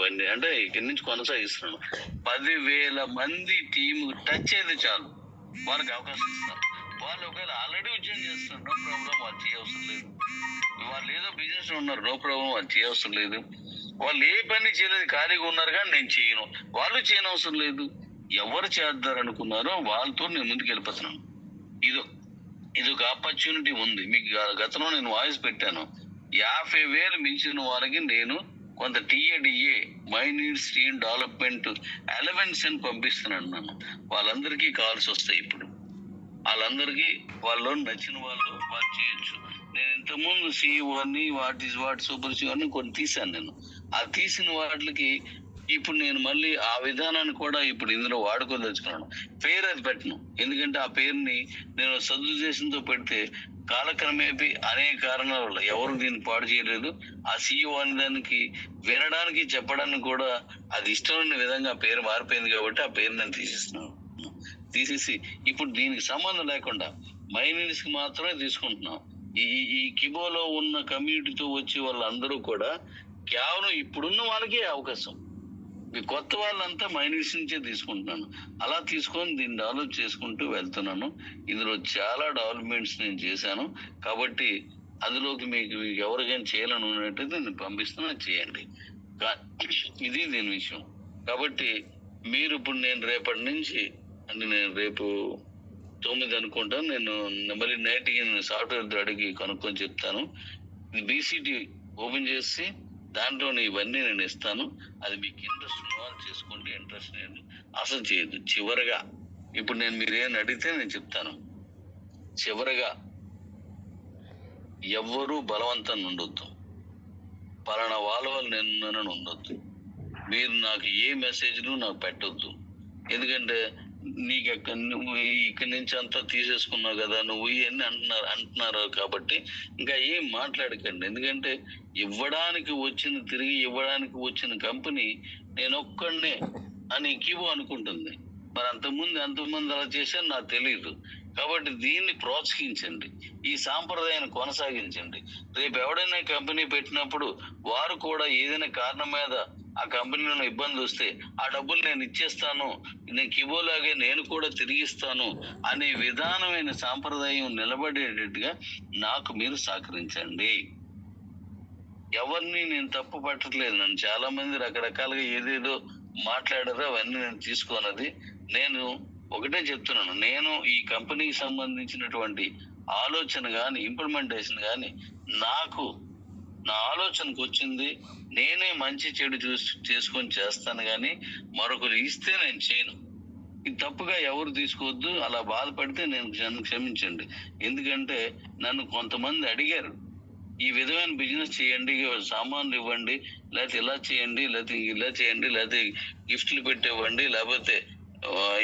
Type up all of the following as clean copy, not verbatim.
అవన్నీ అంటే ఇక్కడి నుంచి కొనసాగిస్తున్నాను. 10,000 మంది టీమ్ టచ్ అయితే చాలు, వాళ్ళకి అవకాశం ఇస్తారు. వాళ్ళు ఒకవేళ ఆల్రెడీ ఉద్యోగం చేస్తున్నారు, నో ప్రాబ్లం, వాళ్ళు చేయవసరం లేదు. వాళ్ళు ఏదో బిజినెస్ ఉన్నారు, నో ప్రాబ్లం, వాళ్ళు చేయవసరం లేదు. వాళ్ళు ఏ పని చేయలేదు, ఖాళీగా ఉన్నారు కానీ నేను చేయను, వాళ్ళు చేయనవసరం లేదు. ఎవరు చేద్దారనుకున్నారో వాళ్ళతో నేను ముందుకు వెళ్ళిపోతున్నాను. ఇది ఒక ఆపర్చునిటీ ఉంది. మీకు గతంలో నేను వాయిస్ పెట్టాను. 50,000 మించిన వాళ్ళకి నేను కొంత TA DA my needs team development allowance అని పంపిస్తున్నాను. నన్ను వాళ్ళందరికీ కాల్స్ వస్తాయి. ఇప్పుడు వాళ్ళందరికీ వాళ్ళు నచ్చిన వాళ్ళు చేయొచ్చు. నేను ఇంతకుముందు CEO అని వాట్ సూపర్ CEO అని కొన్ని తీశాను. నేను ఆ తీసిన వాటికి ఇప్పుడు నేను మళ్ళీ ఆ విధానాన్ని కూడా ఇప్పుడు ఇందులో వాడుకోదలుచుకున్నాను. పేరు అది పెట్టను, ఎందుకంటే ఆ పేరుని నేను సదుద్దేశంతో పెడితే కాలక్రమేపీ అనేక కారణాల వల్ల ఎవరు దీన్ని పాడు చేయలేదు. ఆ CEO అనే దానికి వినడానికి చెప్పడానికి కూడా అది ఇష్టమైన విధంగా ఆ పేరు మారిపోయింది కాబట్టి ఆ పేరు నేను తీసేసి ఇప్పుడు దీనికి సంబంధం లేకుండా మైనీస్ కి మాత్రమే తీసుకుంటున్నాం. ఈ కిబోలో ఉన్న కమ్యూనిటీతో వచ్చే వాళ్ళందరూ కూడా కేవలం ఇప్పుడున్న వాళ్ళకే అవకాశం. ఈ కొత్త వాళ్ళంతా మైనీస్ నుంచే తీసుకుంటున్నాను. అలా తీసుకొని దీన్ని డెవలప్ చేసుకుంటూ వెళ్తున్నాను. ఇందులో చాలా డెవలప్మెంట్స్ నేను చేశాను కాబట్టి అందులోకి మీకు ఎవరికైనా చేయాలని ఉన్నట్టయితే నేను పంపిస్తున్నా, చేయండి. ఇది దీని విషయం. కాబట్టి మీరు ఇప్పుడు నేను రేపటి నుంచి అంటే నేను రేపు 9 అనుకుంటాను, నేను మళ్ళీ నైట్కి సాఫ్ట్వేర్ అడిగి కనుక్కొని చెప్తాను. BCT ఓపెన్ చేసి దాంట్లో ఇవన్నీ నేను ఇస్తాను. అది మీకు ఇంట్రెస్ట్ ఉన్న వాళ్ళు చేసుకోండి, ఇంట్రెస్ట్ నేను అసలు చేయదు. చివరగా ఇప్పుడు నేను మీరేం అడిగితే నేను చెప్తాను. చివరగా ఎవ్వరూ బలవంతాన్ని ఉండొద్దు, పలానా వాళ్ళ నేను ఉండొద్దు. మీరు నాకు ఏ మెసేజ్లు నాకు పెట్టొద్దు. ఎందుకంటే నువ్వు ఇక్కడి నుంచి అంతా తీసేసుకున్నావు కదా, నువ్వు ఇవన్నీ అంటున్నారు కాబట్టి ఇంకా ఏం మాట్లాడకండి. ఎందుకంటే తిరిగి ఇవ్వడానికి వచ్చిన కంపెనీ నేను ఒక్కడనే అని కివో అనుకుంటుంది. మరి అంతకుముందు అలా చేశాను నాకు తెలియదు. కాబట్టి దీన్ని ప్రోత్సహించండి, ఈ సాంప్రదాయాన్ని కొనసాగించండి. రేపు ఎవడైనా కంపెనీ పెట్టినప్పుడు వారు కూడా ఏదైనా కారణం మీద ఆ కంపెనీలో ఇబ్బంది వస్తే ఆ డబ్బులు నేను ఇచ్చేస్తాను, నేను కిబోలాగే నేను కూడా తిరిగిస్తాను అనే విధానమైన సాంప్రదాయం నిలబడేటట్టుగా నాకు మీరు సహకరించండి. ఎవరిని నేను తప్పు పట్టట్లేదు. నన్ను చాలా మంది రకరకాలుగా ఏదేదో మాట్లాడారో అవన్నీ నేను తీసుకోనది. నేను ఒకటే చెప్తున్నాను, నేను ఈ కంపెనీకి సంబంధించినటువంటి ఆలోచన కానీ ఇంప్లిమెంటేషన్ కానీ నా ఆలోచనకు వచ్చింది. నేనే మంచి చెడు చేసుకొని చేస్తాను కానీ మరొకరు ఇస్తే నేను చేయను. ఇది తప్పుగా ఎవరు తీసుకోవద్దు. అలా బాధపడితే నన్ను క్షమించండి. ఎందుకంటే నన్ను కొంతమంది అడిగారు, ఈ విధమైన బిజినెస్ చేయండి, సామాన్లు ఇవ్వండి, లేకపోతే ఇలా చేయండి, లేకపోతే ఇలా చేయండి, లేకపోతే గిఫ్ట్లు పెట్టివ్వండి, లేకపోతే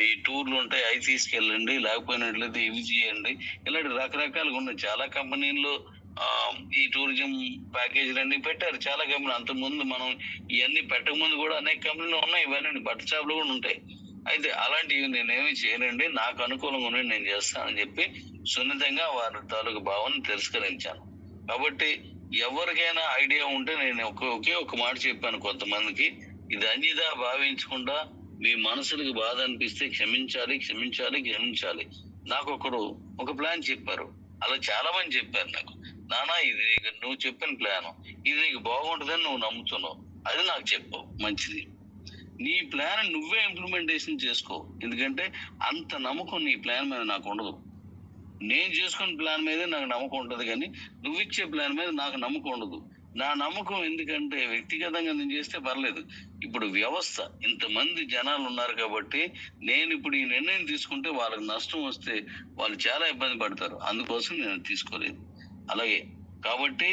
ఈ టూర్లు ఉంటాయి అవి తీసుకెళ్ళండి, లేకపోయినట్లయితే ఇవి చేయండి. ఇలాంటి రకరకాలుగా ఉన్నాయి. చాలా కంపెనీల్లో ఈ టూరిజం ప్యాకేజీలు అన్ని పెట్టారు. చాలా కంపెనీలు అంతకుముందు మనం ఇవన్నీ పెట్టక ముందు కూడా అనేక కంపెనీలు ఉన్నాయి. ఇవన్నీ బట్ట షాపులు కూడా ఉంటాయి. అయితే అలాంటివి నేనేమి చేయనండి, నాకు అనుకూలంగా ఉన్నాయి నేను చేస్తానని చెప్పి సున్నితంగా వారి తాలూకు భావాన్ని తిరస్కరించాను. కాబట్టి ఎవరికైనా ఐడియా ఉంటే నేను ఒకే ఒక మాట చెప్పాను కొంతమందికి, ఇది అన్యదా భావించకుండా మీ మనసులకు బాధ అనిపిస్తే క్షమించాలి. నాకు ఒక ప్లాన్ చెప్పారు. అలా చాలా మంది చెప్పారు నాకు, నానా ఇది నువ్వు చెప్పిన ప్లాన్, ఇది నీకు బాగుంటుందని నువ్వు నమ్ముతున్నావు, అది నాకు చెప్పావు, మంచిది. నీ ప్లాన్ నువ్వే ఇంప్లిమెంటేషన్ చేసుకో. ఎందుకంటే అంత నమ్మకం నీ ప్లాన్ మీద నాకు ఉండదు. నేను చేసుకున్న ప్లాన్ మీదే నాకు నమ్మకం ఉంటుంది కానీ నువ్వు ఇచ్చే ప్లాన్ మీద నాకు నమ్మకం ఉండదు. నా నమ్మకం ఎందుకంటే వ్యక్తిగతంగా నేను చేస్తే పర్లేదు. ఇప్పుడు వ్యవస్థ ఇంతమంది జనాలు ఉన్నారు కాబట్టి నేను ఇప్పుడు ఈ నిర్ణయం తీసుకుంటే వాళ్ళకి నష్టం వస్తే వాళ్ళు చాలా ఇబ్బంది పడతారు. అందుకోసం నేను తీసుకోలేదు. అలాగే కాబట్టి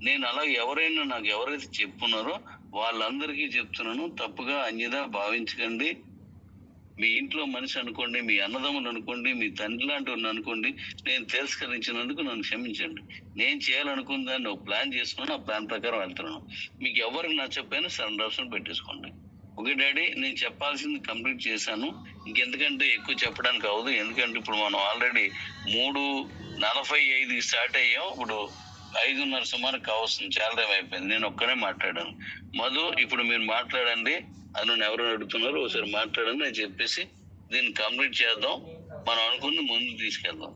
నేను అలాగే నాకు ఎవరైతే చెప్పున్నారో వాళ్ళందరికీ చెప్తున్నాను, తప్పుగా అన్యదా భావించకండి. మీ ఇంట్లో మనిషి అనుకోండి, మీ అన్నదమ్ములు అనుకోండి, మీ తండ్రి లాంటి అనుకోండి, నేను తిరస్కరించినందుకు నన్ను క్షమించండి. నేను చేయాలనుకున్న దాన్ని ఒక ప్లాన్ చేసుకుని ఆ ప్లాన్ ప్రకారం వెళ్తున్నాను. మీకు ఎవరికి నచ్చకపోయినా సరెండర్ ఆప్షన్ పెట్టేసుకోండి. ఓకే డాడీ, నేను చెప్పాల్సింది కంప్లీట్ చేశాను. ఇంకెందుకంటే ఎక్కువ చెప్పడానికి అవ్వదు. ఎందుకంటే ఇప్పుడు మనం ఆల్రెడీ 3:45 స్టార్ట్ అయ్యాం. ఇప్పుడు 5:30 సుమారు కావస్తుంది, చాలా టైం అయిపోయింది. నేను ఒక్కనే మాట్లాడాను. మధు, ఇప్పుడు మీరు మాట్లాడండి, నన్ను ఎవరు అడుగుతున్నారు, ఒకసారి మాట్లాడండి అని చెప్పేసి దీన్ని కంప్లీట్ చేద్దాం, మనం అనుకుంది ముందు తీసుకెళ్దాం.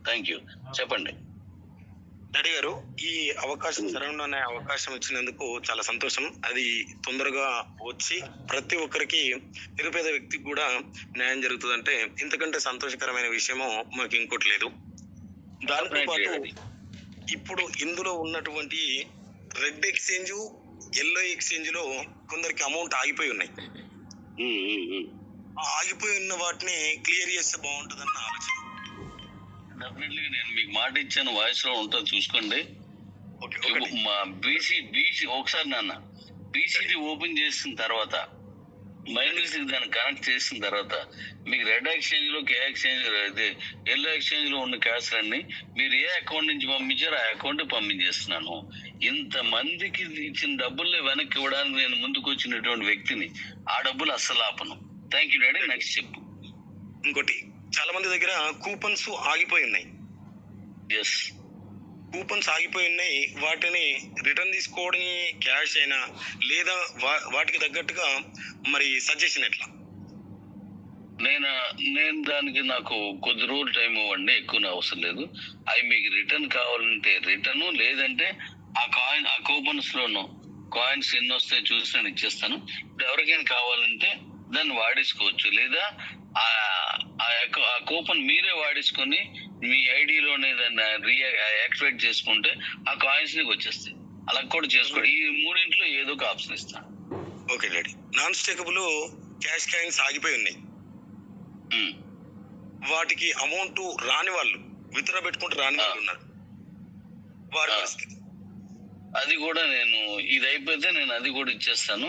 Thank you. చెప్పండి డాడీ గారు. ఈ అవకాశం సరౌండ్ అనే అవకాశం ఇచ్చినందుకు చాలా సంతోషం. అది తొందరగా వచ్చి ప్రతి ఒక్కరికి, నిరుపేద వ్యక్తికి కూడా న్యాయం జరుగుతుందంటే ఇంతకంటే సంతోషకరమైన విషయము మాకు ఇంకోటి లేదు. దానితో పాటు ఇప్పుడు ఇందులో ఉన్నటువంటి రెడ్ ఎక్స్చేంజ్, ఎల్లో ఎక్స్చేంజ్ లో కొందరికి అమౌంట్ ఆగిపోయి ఉన్నాయి. ఆగిపోయి ఉన్న వాటిని క్లియర్ చేస్తే బాగుంటుందన్న ఆలోచన. డెఫినెట్లీ నేను మీకు మాట ఇచ్చాను, వాయిస్ లో ఉంటుంది చూసుకోండి. మా బీసీ ఒకసారి నాన్న బీసీటీ ఓపెన్ చేసిన తర్వాత, మైనర్స్ దాన్ని కనెక్ట్ చేసిన తర్వాత మీకు రెడ్ ఎక్స్చేంజ్ లో, కే ఎక్స్చేంజ్, ఎల్లో ఎక్స్చేంజ్ లో ఉన్న క్యాష్ అన్ని మీరు ఏ అకౌంట్ నుంచి పంపించారో ఆ అకౌంట్ పంపించేస్తున్నాను. ఇంత మందికి ఇచ్చిన డబ్బుల్ని వెనక్కి ఇవ్వడానికి నేను ముందుకు వచ్చినటువంటి వ్యక్తిని. ఆ డబ్బులు అస్సలు ఆపను. Thank you daddy. నెక్స్ట్ చెప్పు. ఇంకోటి, చాలా మంది దగ్గర కూపన్స్ ఆగిపోయి ఉన్నాయి. ఎస్, కూపన్స్ ఆగిపోయి ఉన్నాయి. వాటిని రిటర్న్ తీసుకోవడం క్యాష్ అయినా లేదా వాటికి తగ్గట్టుగా మరి సజెషన్ ఎట్లా? నేను దానికి నాకు కొద్ది రోజులు టైం ఇవ్వండి, ఎక్కువ అవసరం లేదు. అవి మీకు రిటర్న్ కావాలంటే రిటర్న్, లేదంటే ఆ కూపన్స్ లోను కాయిన్స్ ఎన్ని వస్తాయి చూసి నేను ఇచ్చేస్తాను. ఇప్పుడు ఎవరికైనా కావాలంటే దాన్ని వాడేసుకోవచ్చు, లేదా ఆ కూపన్ మీరే వాడేసుకొని మీ ఐడిలోనే దాన్ని యాక్టివేట్ చేసుకుంటే ఆ కాయిన్స్ నీకు వచ్చేస్తాయి. అలా కూడా చేసుకోండి. ఈ మూడింట్లో ఏదో ఒక ఆప్షన్ ఇస్తాను. Okay daddy. Non stakeable cash coins ఆగిపోయి ఉన్నాయి. వాటికి అమౌంట్ రాని వాళ్ళు, విత్డ్రా పెట్టుకుంటూ రాని వాళ్ళు ఉన్నారు. వారి పరిస్థితి అది కూడా నేను ఇది అయిపోతే నేను అది కూడా ఇచ్చేస్తాను.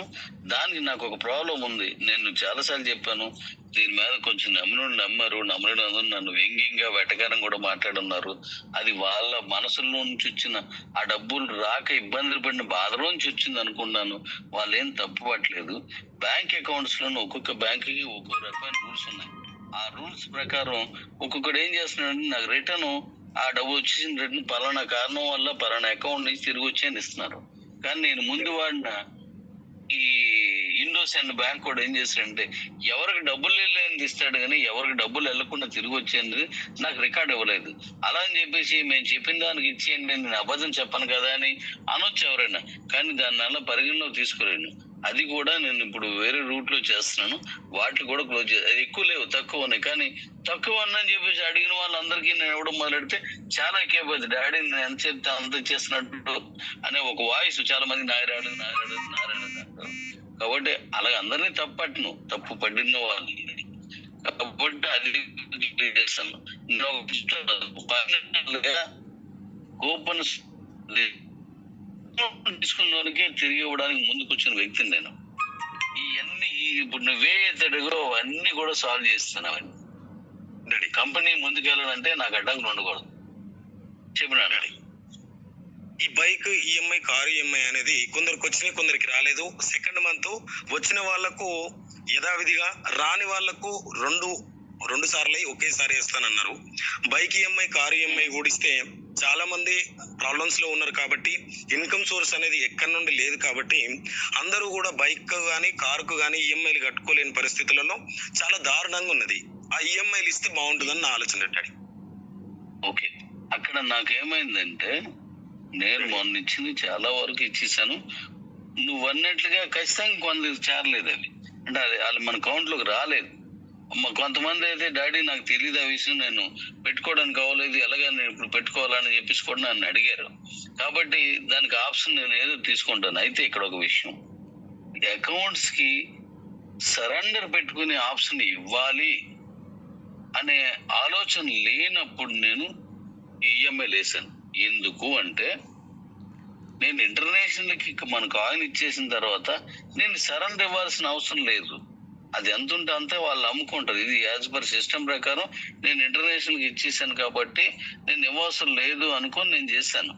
దానికి నాకు ఒక ప్రాబ్లం ఉంది. నేను చాలాసార్లు చెప్పాను, దీని మీద కొంచెం నమ్మరు నన్ను వ్యంగ్యంగా వెటకారం కూడా మాట్లాడున్నారు. అది వాళ్ళ మనసులో నుంచి వచ్చిన ఆ డబ్బులు రాక ఇబ్బందులు పడిన బాధలో నుంచి వచ్చింది అనుకున్నాను. వాళ్ళు ఏం తప్పు పట్టలేదు. బ్యాంక్ అకౌంట్స్ లోనూ ఒక్కొక్క బ్యాంకుకి ఒక్కొక్క రకమైన రూల్స్ ఉన్నాయి. ఆ రూల్స్ ప్రకారం ఒక్కొక్కడు ఏం చేస్తున్నాడంటే నాకు రిటర్న్, ఆ డబ్బు వచ్చేసిన రిటర్న్ పలానా కారణం వల్ల పలానా అకౌంట్ నుంచి తిరిగి వచ్చి ఇస్తున్నారు. కానీ నేను ముందు వాడిన ఈ ఇండోసెండ్ బ్యాంక్ కూడా ఏం చేస్తాడంటే ఎవరికి డబ్బులు వెళ్ళేది ఇస్తాడు, కానీ ఎవరికి డబ్బులు వెళ్లకుండా తిరిగి వచ్చేది నాకు రికార్డ్ ఇవ్వలేదు. అలా అని చెప్పేసి మేము చెప్పిన దానికి ఇచ్చేయండి, నేను అబద్ధం చెప్పను కదా అని అనొచ్చు ఎవరైనా, కానీ దాన్ని అలా పరిగణలోకి తీసుకోలేను. అది కూడా నేను ఇప్పుడు వేరే రూట్ లో చేస్తున్నాను. వాటిని కూడా క్లోజ్ చేయాలి. ఎక్కువ లేవు, తక్కువ ఉన్నాయి. కానీ తక్కువ అని చెప్పేసి అడిగిన వాళ్ళందరికీ నేను ఇవ్వడం మొదలెడితే చాలా ఎక్కువైపోతుంది. డాడీ నేను ఎంత చెప్తే అంత చేస్తున్నట్టు అనే ఒక వాయిస్ చాలా మంది నారాయణ కాబట్టి అలాగే అందరినీ తప్పు పడిన వాళ్ళని కాబట్టి అది చేస్తాను. కూపన్స్ తీసుకున్న వాళ్ళకే తిరిగి ఇవ్వడానికి ముందుకు వచ్చిన వ్యక్తిని నేను. ఇవన్నీ ఇప్పుడు నువ్వే ఎత్తడుగో అన్ని కూడా సాల్వ్ చేస్తాను. అవన్నీ కంపెనీ ముందుకెళ్ళాలంటే నాకు అడ్డంకులు ఉండకూడదు. చెప్పినాడు. ఈ బైక్ ఈఎంఐ, కారు ఈఎంఐ అనేది కొందరికి వచ్చినాయి, కొందరికి రాలేదు. సెకండ్ మంత్ వచ్చిన వాళ్లకు యథావిధిగా, రాని వాళ్లకు రెండు సార్లు ఒకేసారి వేస్తానన్నారు. బైక్ ఈఎంఐ, కారు ఈఎంఐ కూడిస్తే చాలా మంది ప్రాబ్లమ్స్ లో ఉన్నారు. కాబట్టి ఇన్కమ్ సోర్స్ అనేది ఎక్కడి నుండి లేదు. కాబట్టి అందరూ కూడా బైక్ కానీ కారుకు కానీ ఈఎంఐలు కట్టుకోలేని పరిస్థితులలో చాలా దారుణంగా ఉన్నది. ఆ ఈఎంఐలు ఇస్తే బాగుంటుందని నా ఆలోచన డాడీ. ఓకే, అక్కడ నాకేమైందంటే నేను మొన్న ఇచ్చింది చాలా వరకు ఇచ్చేసాను. నువ్వు అన్నట్లుగా ఖచ్చితంగా కొందరికి చేరలేదు. అవి అంటే అది మన కౌంట్ లోకి రాలేదు. కొంతమంది అయితే డాడీ నాకు తెలియదు ఆ విషయం, నేను పెట్టుకోవడానికి అవ్వలేదు, ఎలాగా నేను ఇప్పుడు పెట్టుకోవాలని చెప్పేసి కూడా నన్ను అడిగారు. కాబట్టి దానికి ఆప్షన్ నేను ఏదో తీసుకుంటాను. అయితే ఇక్కడ ఒక విషయం, అకౌంట్స్ కి సరెండర్ పెట్టుకునే ఆప్షన్ ఇవ్వాలి అనే ఆలోచన లేనప్పుడు నేను ఈఎంఐ వేసాను. ఎందుకు అంటే నేను ఇంటర్నేషనల్ కి మన కాయిన్ ఇచ్చేసిన తర్వాత నేను సరెండర్ ఇవ్వాల్సిన అవసరం లేదు. అది ఎంత ఉంటే అంతే వాళ్ళు అమ్ముకుంటారు. ఇది యాజ్ పర్ సిస్టమ్ ప్రకారం నేను ఇంటర్నేషనల్ కి ఇచ్చేసాను కాబట్టి నేను ఇవ్వవసరం లేదు అనుకొని నేను చేశాను.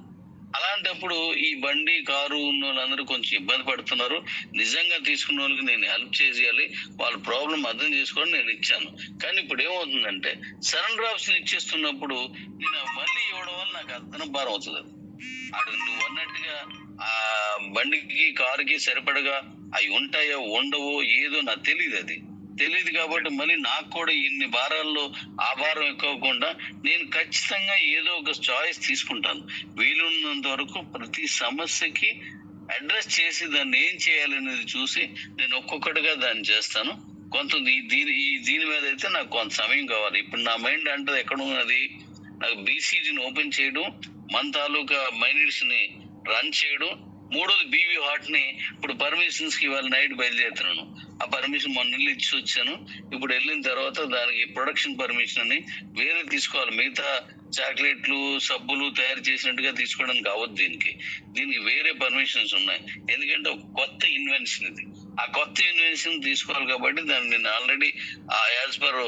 అలాంటప్పుడు ఈ బండి, కారు ఉన్న వాళ్ళందరూ కొంచెం ఇబ్బంది పడుతున్నారు. నిజంగా తీసుకున్న వాళ్ళకి నేను హెల్ప్ చేయాలి, వాళ్ళ ప్రాబ్లం అర్థం చేసుకొని నేను ఇచ్చాను. కానీ ఇప్పుడు ఏమవుతుందంటే సరెండర్ ఆప్షన్ ఇచ్చేస్తున్నప్పుడు నేను మళ్ళీ ఇవ్వడం వల్ల నాకు అదనం భారం అవుతుంది. అటు నువ్వు అన్నట్టుగా ఆ బండికి కారుకి సరిపడగా అవి ఉంటాయో ఉండవో ఏదో నాకు తెలియదు కాబట్టి మళ్ళీ నాకు కూడా ఇన్ని భారాల్లో ఆ భారం ఎక్కువకుండా నేను ఖచ్చితంగా ఏదో ఒక చాయిస్ తీసుకుంటాను. వీలున్నంత వరకు ప్రతి సమస్యకి అడ్రస్ చేసి దాన్ని ఏం చేయాలనేది చూసి నేను ఒక్కొక్కటిగా దాన్ని చేస్తాను. కొంత దీని మీద అయితే నాకు కొంత సమయం కావాలి. ఇప్పుడు నా మైండ్ అంటే ఎక్కడ ఉన్నది, నాకు బీసీజీని ఓపెన్ చేయడం, మన తాలూకా మైనిట్స్ ని రన్ చేయడం, మూడోది బీవీ హాట్ ని ఇప్పుడు పర్మిషన్స్ కి ఇవాళ నైట్ బయలుదేరుతున్నాను. ఆ పర్మిషన్ మొన్న ఇల్లు ఇచ్చి వచ్చాను. ఇప్పుడు వెళ్ళిన తర్వాత దానికి ప్రొడక్షన్ పర్మిషన్ అని వేరే తీసుకోవాలి. మిగతా చాక్లెట్లు సబ్బులు తయారు చేసినట్టుగా తీసుకోవడానికి అవ్వదు. దీనికి వేరే పర్మిషన్స్ ఉన్నాయి. ఎందుకంటే ఒక కొత్త ఇన్వెన్షన్ ఇది. ఆ కొత్త ఇన్వెన్షన్ తీసుకోవాలి కాబట్టి దాన్ని నేను ఆల్రెడీ యాజ్ పర్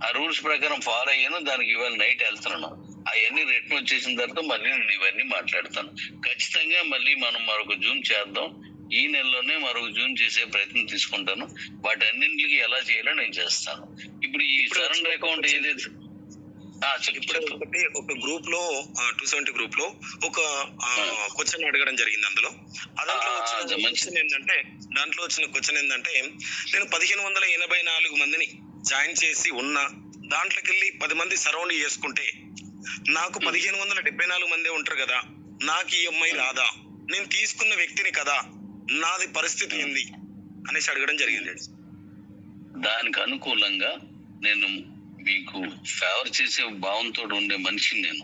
ఆ రూల్స్ ప్రకారం ఫాలో అయ్యాను. దానికి ఇవాళ నైట్ వెళ్తున్నాను. అవన్నీ రిటర్న్ వచ్చేసిన తర్వాత మళ్ళీ నేను ఇవన్నీ మాట్లాడతాను. ఖచ్చితంగా మళ్ళీ మనం మరొక జూమ్ చేద్దాం. ఈ నెలలోనే మరొక జూమ్ చేసే ప్రయత్నం తీసుకుంటాను. వాటన్నింటికి ఎలా చేయాలో నేను చేస్తాను. ఇప్పుడు ఈ సరెండర్ అకౌంట్ ఏదైతే ఒక గ్రూప్ లో 270 గ్రూప్ లో ఒక క్వశ్చన్ అడగడం జరిగింది. అందులో దాంట్లో వచ్చిన క్వశ్చన్ ఏంటంటే నేను 1584 మందిని జాయిన్ చేసి ఉన్నా, దాంట్లోకి వెళ్ళి 10 మంది సరౌండ్ చేసుకుంటే నాకు 1574 మంది ఉంటారు కదా, నాకు ఈఎంఐ రాదా? నేను తీసుకున్న వ్యక్తిని కదా, నాది పరిస్థితి ఏంది అనేసి అడగడం జరిగింది. దానికి అనుకూలంగా నేను మీకు ఫేవర్ చేసే భావంతో ఉండే మనిషిని, నేను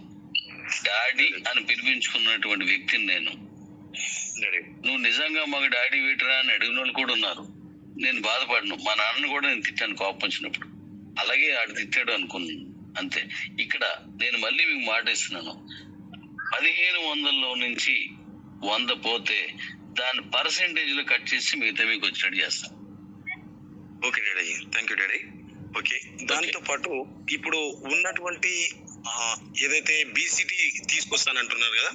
డాడీ అని పిలిపించుకున్నటువంటి వ్యక్తిని నేను. నువ్వు నిజంగా మాకు డాడీ వేటరా అని అడిగిన వాళ్ళు కూడా ఉన్నారు. నేను బాధపడను. మా నాన్నని కూడా నేను తిట్టాను కోపం వచ్చినప్పుడు. అలాగే ఆడు తిట్టాడు అనుకున్నాను అంతే. ఇక్కడ నేను మళ్ళీ మీకు మాట ఇస్తున్నాను, 1500లో నుంచి 100 పోతే దాని పర్సెంటేజ్ లో కట్ చేసి మిగతా మీకు వచ్చినట్టు చేస్తాను. Okay daddy, thank you daddy. Okay, దాంతో పాటు ఇప్పుడు ఉన్నటువంటి ఏదైతే బీసీటీ తీసుకొస్తానంటున్నారు కదా,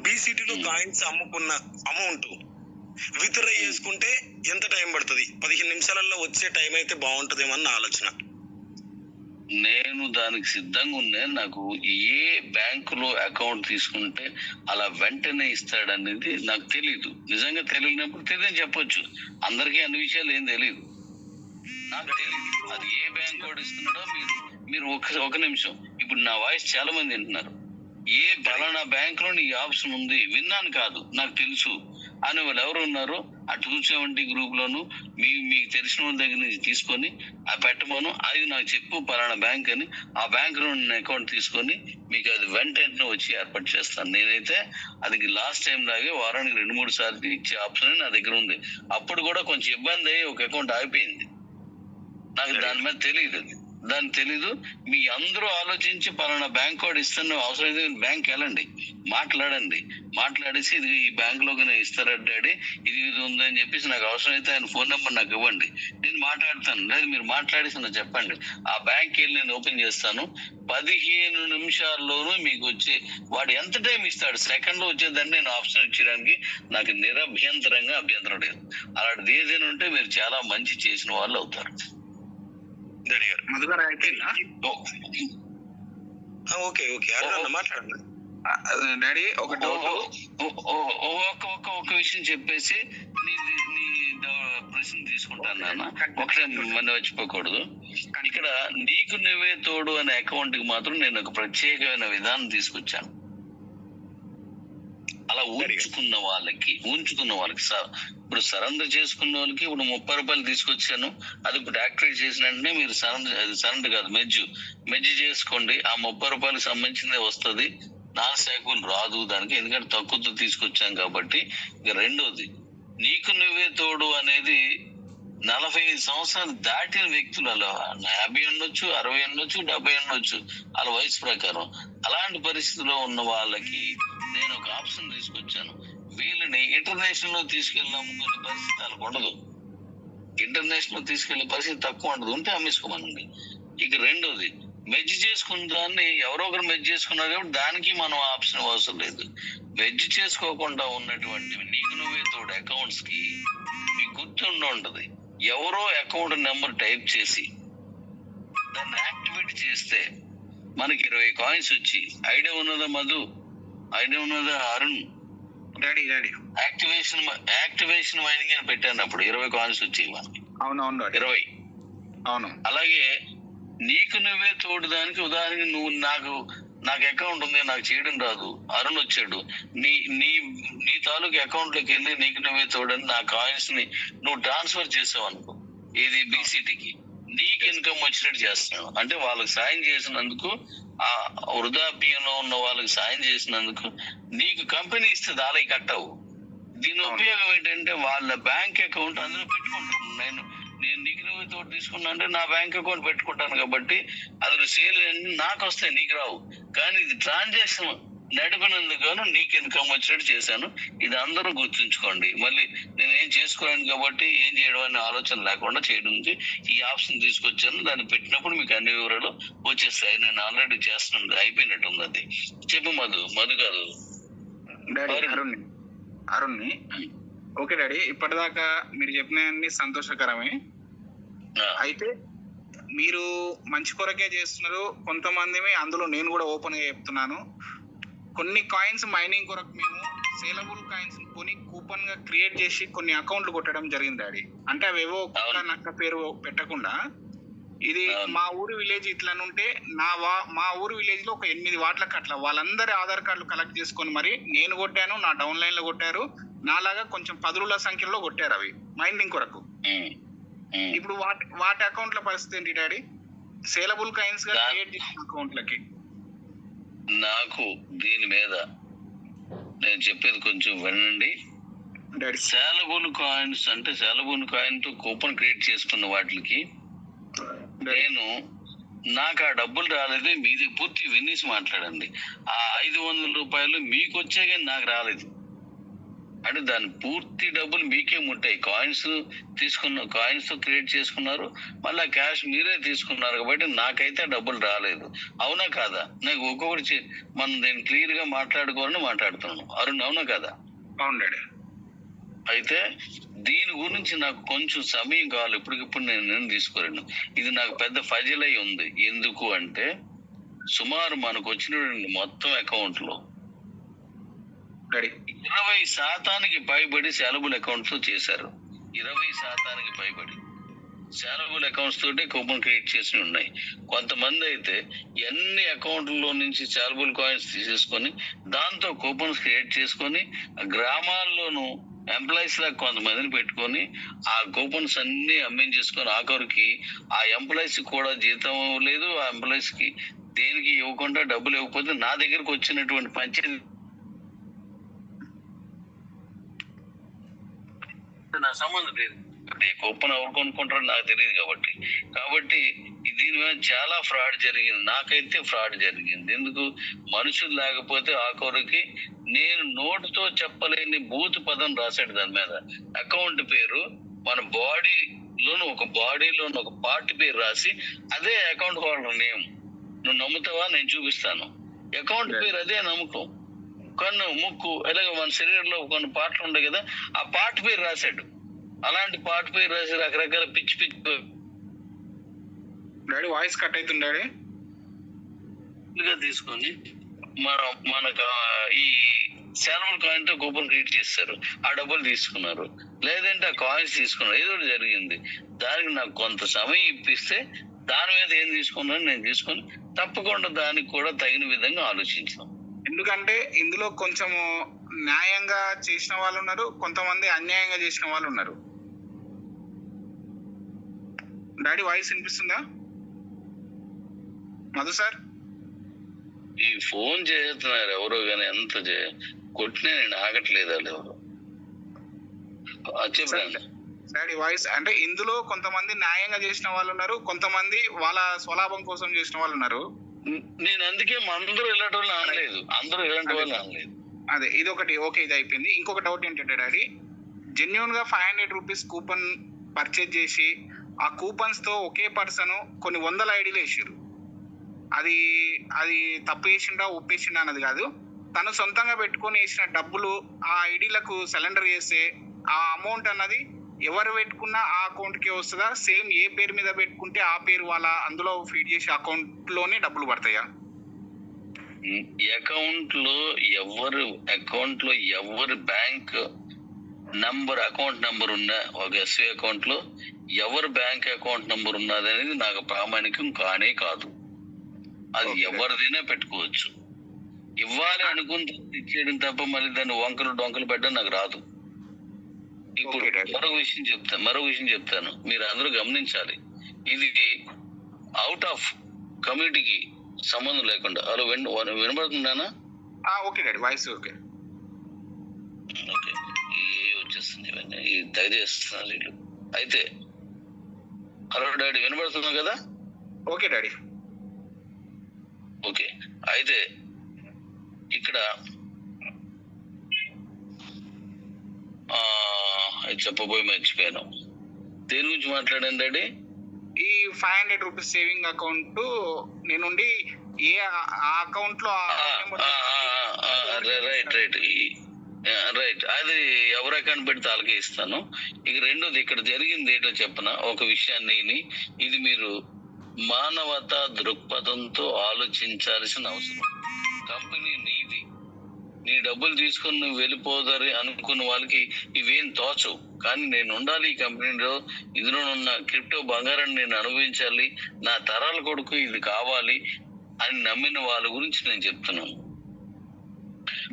బీసీటీలో కాయిన్స్ అమ్ముకున్న అమౌంట్ విత్డ్రా చేసుకుంటే ఎంత టైం పడుతుంది? 15 నిమిషాలలో వచ్చే టైం అయితే బాగుంటుందేమో అన్న ఆలోచన. నేను దానికి సిద్ధంగా ఉన్నాను. నాకు ఏ బ్యాంకులో అకౌంట్ తీసుకుంటే అలా వెంటనే ఇస్తాడనేది నాకు తెలీదు. నిజంగా తెలియనప్పుడు తెలియని చెప్పొచ్చు. అందరికీ అన్ని విషయాలు ఏం తెలియదు. నాకు తెలియదు అది ఏ బ్యాంక్ వాడు ఇస్తున్నాడో. మీరు ఒక నిమిషం, ఇప్పుడు నా వాయిస్ చాలా మంది వింటున్నారు. ఏ పలానా బ్యాంక్ లో ఈ ఆప్షన్ ఉంది విన్నాను కాదు, నాకు తెలుసు అని వాళ్ళు ఎవరు ఉన్నారు ఆ 270 గ్రూప్ లోను మీకు తెలిసిన వాళ్ళ దగ్గర నుంచి తీసుకొని ఆ పెట్టమను, అది నాకు చెప్పు పలానా బ్యాంక్ అని. ఆ బ్యాంక్ లో అకౌంట్ తీసుకొని మీకు అది వెంటనే వచ్చి ఏర్పాటు చేస్తాను. నేనైతే అది లాస్ట్ టైం లాగే వారానికి 2-3 సార్లు ఇచ్చే ఆప్షన్ నా దగ్గర ఉంది. అప్పుడు కూడా కొంచెం ఇబ్బంది అయ్యి ఒక అకౌంట్ ఆగిపోయింది. నాకు దాని మీద తెలీదు. మీ అందరూ ఆలోచించి పలానా బ్యాంక్ వాడు ఇస్తాను అవసరం అయితే బ్యాంక్ వెళ్ళండి, మాట్లాడేసి ఇది ఈ బ్యాంక్ లోకి ఇస్తారా డాడీ, ఇది ఉందని చెప్పేసి నాకు అవసరం అయితే ఆయన ఫోన్ నెంబర్ నాకు ఇవ్వండి, నేను మాట్లాడతాను. లేదు మీరు మాట్లాడేసి నాకు చెప్పండి, ఆ బ్యాంక్ వెళ్ళి నేను ఓపెన్ చేస్తాను. 15 నిమిషాల్లోనూ మీకు వచ్చి వాడు ఎంత టైం ఇస్తాడు సెకండ్ లో వచ్చేదాన్ని నేను ఆప్షన్ ఇచ్చడానికి నాకు అభ్యంతరం లేదు. అలాంటిది ఏదైనా ఉంటే మీరు చాలా మంచి చేసిన వాళ్ళు అవుతారు. మాట్లాడండి డాడీ. ఒక విషయం చెప్పేసి నీ ప్రశ్న తీసుకుంటాను నాన్న. ఒకటే మంది వచ్చిపోకూడదు. ఇక్కడ నీకు నువ్వే తోడు అనే అకౌంట్ కి మాత్రం నేను ఒక ప్రత్యేకమైన విధానం తీసుకొచ్చాను. అలా ఉంచుకున్న వాళ్ళకి ఇప్పుడు సరెండర్ చేసుకున్న వాళ్ళకి ఇప్పుడు 30 రూపాయలు తీసుకొచ్చాను. అది ఇప్పుడు యాక్టివేట్ చేసిన వెంటనే మీరు సరెండర్ కాదు మెజ్జి చేసుకోండి. ఆ 30 రూపాయలకు సంబంధించిందే వస్తుంది. 4 శాఖలు రాదు దానికి, ఎందుకంటే తక్కువతో తీసుకొచ్చాం కాబట్టి. ఇక రెండోది, నీకు నువ్వే తోడు అనేది 45 సంవత్సరాలు దాటిన వ్యక్తులు, అలా 50 ఉండొచ్చు, 60 ఉండొచ్చు, 70 ఉండొచ్చు, వాళ్ళ వయసు ప్రకారం. అలాంటి పరిస్థితిలో ఉన్న వాళ్ళకి నేను ఒక ఆప్షన్ తీసుకొచ్చాను. వీళ్ళని ఇంటర్నేషనల్ లో తీసుకెళ్ళాము కొన్ని పరిస్థితి వాళ్ళకు ఉండదు. ఇంటర్నేషనల్ లో తీసుకెళ్లే పరిస్థితి తక్కువ ఉండదు, ఉంటే అమ్మేసుకోమనండి. ఇక రెండోది, మెజ్ చేసుకున్న దాన్ని ఎవరో ఒకరు మెజ్ చేసుకున్నారు కాబట్టి దానికి మనం ఆప్షన్ అవసరం లేదు. మెజ్ చేసుకోకుండా ఉన్నటువంటి నీకు నువ్వే తోడు అకౌంట్స్ కి మీకు గుర్తుండి ఉంటది, ఎవరో అకౌంట్ నెంబర్ టైప్ చేసి దాన్ని యాక్టివేట్ చేస్తే మనకి 20 కాయిన్స్ వచ్చి ఐడియా ఉన్నదా మధు? ఐడియా ఉన్నదా అరుణ్? డాడీ యాక్టివేషన్ మైనింగ్ అని పెట్టాను అప్పుడు 20 కాయిన్స్ వచ్చాయి మనకి. అవునవును డాడీ 20. అవును. అలాగే నీకు నువ్వే తోడు దానికి ఉదాహరణ నువ్వు నాకు అకౌంట్ ఉంది, నాకు చేయడం రాదు, అరుణ్ వచ్చాడు, నీ నీ నీ తాలూకు అకౌంట్ లోకి వెళ్ళి నీకు నువ్వే తోడని నా కాయిన్స్ ని నువ్వు ట్రాన్స్ఫర్ చేసావు అనుకో, ఇది బీసీటీకి, నీకు ఇన్కమ్ వచ్చినట్టు చేస్తున్నావు. అంటే వాళ్ళకి సాయం చేసినందుకు, ఆ వృద్ధాప్యంలో ఉన్న వాళ్ళకి సాయం చేసినందుకు నీకు కంపెనీ ఇస్తే దానికి కట్టవు. దీని ఉపయోగం ఏంటంటే వాళ్ళ బ్యాంక్ అకౌంట్ అందులో పెట్టుకుంటాను. నేను నీకు నువ్వు తోటి తీసుకున్నా అంటే నా బ్యాంక్ అకౌంట్ పెట్టుకుంటాను కాబట్టి అందులో సేల్ నాకు వస్తాయి, నీకు రావు. కానీ ఇది ట్రాన్సాక్షన్ నడిపినందుకు నీకు ఇన్కమ్ వచ్చినట్టు చేశాను. ఇది అందరూ గుర్తుంచుకోండి. మళ్ళీ నేను ఏం చేసుకోలేను కాబట్టి ఏం చేయడం అనే ఆలోచన లేకుండా చేయడానికి ఈ ఆప్షన్ తీసుకొచ్చాను. దాన్ని పెట్టినప్పుడు మీకు అన్ని వివరాలు వచ్చేస్తాయి. నేను ఆల్రెడీ చేస్తున్నాను, అయిపోయినట్టుంది. అది చెప్పు మధు కాదు డాడీ అరుణ్ని. ఓకే డాడీ, ఇప్పటిదాకా మీరు చెప్పినవన్నీ సంతోషకరమే. అయితే మీరు మంచి కొరకే చేస్తున్నారు. కొంతమంది అందులో నేను కూడా ఓపెన్ గా చెప్తున్నాను, కొన్ని కాయిన్స్ మైనింగ్ కొరకు మేము సేలబుల్ కాయిన్స్ కొని కూపన్ గా క్రియేట్ చేసి కొన్ని అకౌంట్లు కొట్టడం జరిగింది డాడీ. అంటే అవేవో ఒక్క నక్క పేరు పెట్టకుండా, ఇది మా ఊరు విలేజ్ ఇట్లనుంటే మా ఊరు విలేజ్ లో ఒక 8 వార్డులకు అట్లా వాళ్ళందరి ఆధార్ కార్డులు కలెక్ట్ చేసుకొని మరి నేను కొట్టాను, నా డౌన్ లైన్ లో కొట్టారు, నాలాగా కొంచెం పదుల సంఖ్యలో కొట్టారు అవి మైనింగ్ కొరకు. ఇప్పుడు వాటి అకౌంట్ల పరిస్థితి ఏంటి డాడీ? సేలబుల్ కాయిన్స్ గా క్రియేట్ చేసిన అకౌంట్లకి నాకు దీని మీద నేను చెప్పేది కొంచెం వినండి. సేలబుల్ కాయిన్స్ అంటే సేలబుల్ కాయిన్ తో కూపన్ క్రియేట్ చేసుకున్న వాటికి నాకు ఆ డబ్బులు రాలేదు. మీది పూర్తి వినేసి మాట్లాడండి. ఆ 500 రూపాయలు మీకు వచ్చే కానీ నాకు రాలేదు. అంటే దాని పూర్తి డబ్బులు మీకే ముట్టాయి. కాయిన్స్ తో క్రియేట్ చేసుకున్నారు, మళ్ళీ క్యాష్ మీరే తీసుకున్నారు కాబట్టి నాకైతే డబ్బులు రాలేదు. అవునా కాదా? నాకు ఒక్కొక్కటి మనం దీన్ని క్లియర్ గా మాట్లాడుకోవాలని మాట్లాడుతున్నాను. అరుణ్, అవునా కదా? అవును డాడీ. అయితే దీని గురించి నాకు కొంచెం సమయం కావాలి. ఇప్పటికిప్పుడు నేను తీసుకోలేను. ఇది నాకు పెద్ద ఫజిల్ అయి ఉంది. ఎందుకు అంటే సుమారు మనకు వచ్చిన మొత్తం అకౌంట్ లో 20% పైబడి సేలబుల్ అకౌంట్స్ తో చేశారు. 20% పైబడి సేలబుల్ అకౌంట్స్ తోటి కూపన్ క్రియేట్ చేసి ఉన్నాయి. కొంతమంది అయితే ఎన్ని అకౌంట్లలో నుంచి సేలబుల్ కాయిన్స్ తీసేసుకొని దాంతో కూపన్స్ క్రియేట్ చేసుకొని గ్రామాల్లోనూ ఎంప్లాయీస్ లాగా కొంతమందిని పెట్టుకొని ఆ కూపన్స్ అన్ని అమ్మించేసుకొని ఆఖరికి ఆ ఎంప్లాయీస్ కూడా జీతం లేదు, ఆ ఎంప్లాయీస్ కి దేనికి ఇవ్వకుండా డబ్బులు ఇవ్వకపోతే నా దగ్గరకు వచ్చినటువంటి పంచాయతీ నా సంబంధం లేదు. కూపన్ ఎవరు కొనుక్కుంటారో నాకు తెలియదు కాబట్టి దీని మీద చాలా ఫ్రాడ్ జరిగింది. నాకైతే ఫ్రాడ్ జరిగింది. ఎందుకు? మనుషులు లేకపోతే ఆఖరికి నేను నోటుతో చెప్పలేని బూత్ పదం రాశాడు దాని మీద. అకౌంట్ పేరు మన బాడీలోను ఒక పార్ట్ పేరు రాసి అదే అకౌంట్ హోల్డర్ నేమ్. నువ్వు నమ్ముతావా? నేను చూపిస్తాను. అకౌంట్ పేరు అదే నమ్మకం. కన్ను, ముక్కు, అలాగే మన శరీరంలో కొన్ని పార్ట్లు ఉంటాయి కదా, ఆ పార్ట్ పేరు రాశాడు. అలాంటి పార్ట్ పేరు రాసి రకరకాల పిచ్చి డాడీ వాయిస్ కట్ అవుతుంది డాడీ. తీసుకొని మనకు ఈ సేలబుల్ కాయిన్ తో కూపన్ క్రియేట్ చేస్తారు. ఆ డబ్బులు తీసుకున్నారు, లేదంటే ఆ కాయిన్స్ తీసుకున్నారు, ఏదో జరిగింది. దానికి నాకు కొంత సమయం ఇప్పిస్తే దాని మీద ఏం తీసుకున్నాను నేను తీసుకొని తప్పకుండా దానికి కూడా తగిన విధంగా ఆలోచించాం. ఎందుకంటే ఇందులో కొంచెం న్యాయంగా చేసిన వాళ్ళు ఉన్నారు, కొంతమంది అన్యాయంగా చేసిన వాళ్ళు ఉన్నారు. డాడీ వాయిస్ వినిపిస్తుందా మధు సార్? ఈ ఫోన్ చేస్తున్నారు ఎవరో కానీ ఎంత కొట్టినా నేను ఆగట్లేదు. వాళ్ళు ఎవరు డాడీ వాయిస్ అంటే ఇందులో కొంతమంది న్యాయంగా చేసిన వాళ్ళు ఉన్నారు, కొంతమంది వాళ్ళ స్వలాభం కోసం చేసిన వాళ్ళు ఉన్నారు. నేను అందుకే అందరూ ఇలాంటి వాళ్ళు అనలేదు, అందరూ ఇలాంటి వాళ్ళు అనలేదు. అదే ఇది ఒకటి. ఓకే, ఇది అయిపోయింది. ఇంకొక డౌట్ ఏంటంటే డాడీ, జెన్యున్ గా 500 రూపీస్ కూపన్ పర్చేజ్ చేసి ఆ కూపన్స్ తో ఒకే పర్సన్ కొన్ని 100 ఐడీలు వేసారు. అది తప్పు వేసిండా ఒప్పేసిండా అన్నది కాదు, తను సొంతంగా పెట్టుకొని వేసిన డబ్బులు ఆ ఐడీలకు సిలిండర్ చేస్తే ఆ అమౌంట్ అన్నది ఎవరు పెట్టుకున్నా ఆ అకౌంట్ కి వస్తుందా? సేమ్ ఏ పేరు మీద పెట్టుకుంటే ఆ పేరు వాళ్ళ అందులో ఫీడ్ చేసే అకౌంట్ లోనే డబ్బులు పడతాయా? అకౌంట్ లో ఎవరి బ్యాంక్ నంబర్, అకౌంట్ నంబర్ ఉన్నా, ఒక ఎస్బీఐ అకౌంట్ లో ఎవరి బ్యాంక్ అకౌంట్ నంబర్ ఉన్నది అనేది నాకు ప్రామాణికం కానే కాదు. అది Okay. ఎవరిదైనా పెట్టుకోవచ్చు. ఇవ్వాలి అనుకుని ఇచ్చేయడం తప్ప మళ్ళీ దాన్ని డొంకలు పెట్టడం నాకు రాదు. ఇప్పుడు Okay, Daddy. మరో విషయం చెప్తాను, మీరు అందరూ గమనించాలి. ఇది అవుట్ ఆఫ్ కమ్యూనిటీకి సంబంధం లేకుండా. అలా వినబడుతున్నానా? Okay daddy, voice okay. Okay, వచ్చేస్తుంది ఇవన్నీ ధైర్యస్తున్నారు వీళ్ళు. అయితే హలో డాడీ, వినబడుతున్నావు కదా? Okay daddy. ఓకే, అయితే ఇక్కడ చెప్పబోయి మర్చిపోయాను. దేని గురించి మాట్లాడాను డాడీ? ఈ 500 రూపీస్ సేవింగ్ అకౌంట్ నేనుండి ఏ అకౌంట్ లో రైట్ అది ఎవరి అకౌంట్ పెడితే వాళ్ళకే ఇస్తాను. ఇక రెండోది, ఇక్కడ జరిగింది ఏంటో చెప్పనా ఒక విషయాన్ని. ఇది మీరు మానవతా దృక్పథంతో ఆలోచించాల్సిన అవసరం. కంపెనీ నీది, నీ డబ్బులు తీసుకుని నువ్వు వెళ్ళిపోదారి అనుకున్న వాళ్ళకి ఇవేం తోచవు. కానీ నేను ఉండాలి ఈ కంపెనీలో, ఇందులో ఉన్న క్రిప్టో బంగారాన్ని నేను అనుభవించాలి, నా తరాల కొడుకు ఇది కావాలి అని నమ్మిన వాళ్ళ గురించి నేను చెప్తున్నాను.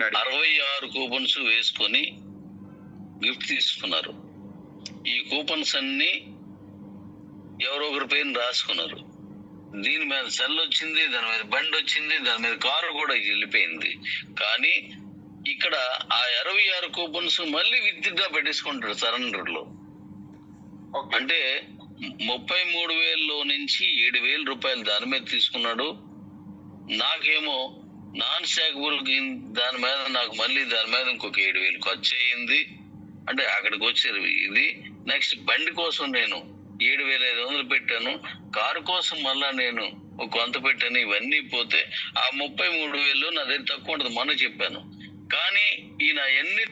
66 కూపన్స్ వేసుకొని గిఫ్ట్ తీసుకున్నారు. ఈ కూపన్స్ అన్ని ఎవరో ఒకరి పేరుని రాసుకున్నారు. దీని మీద సెల్ వచ్చింది, దాని మీద బండి వచ్చింది, దాని మీద కారు కూడా వెళ్ళిపోయింది. కానీ ఇక్కడ ఆ 66 కూపన్స్ మళ్ళీ విత్డ్రా పెట్టేసుకుంటాడు సరెండర్ లో. అంటే 33,000లో నుంచి 7,000 రూపాయలు దాని మీద తీసుకున్నాడు. నాకేమో నాన్ స్టాకబుల్ దాని మీద ఇంకొక 7,000 ఖర్చు అయ్యింది. అంటే అక్కడికి వచ్చేది ఇది. నెక్స్ట్ బండి కోసం నేను 7,500 పెట్టాను. కారు కోసం మళ్ళా నేను కొంత పెట్టాను. ఇవన్నీ పోతే ఆ 33,000 నా దగ్గర తక్కువ ఉంటుంది మొన్న చెప్పాను. కానీ ఈయన ఎన్ని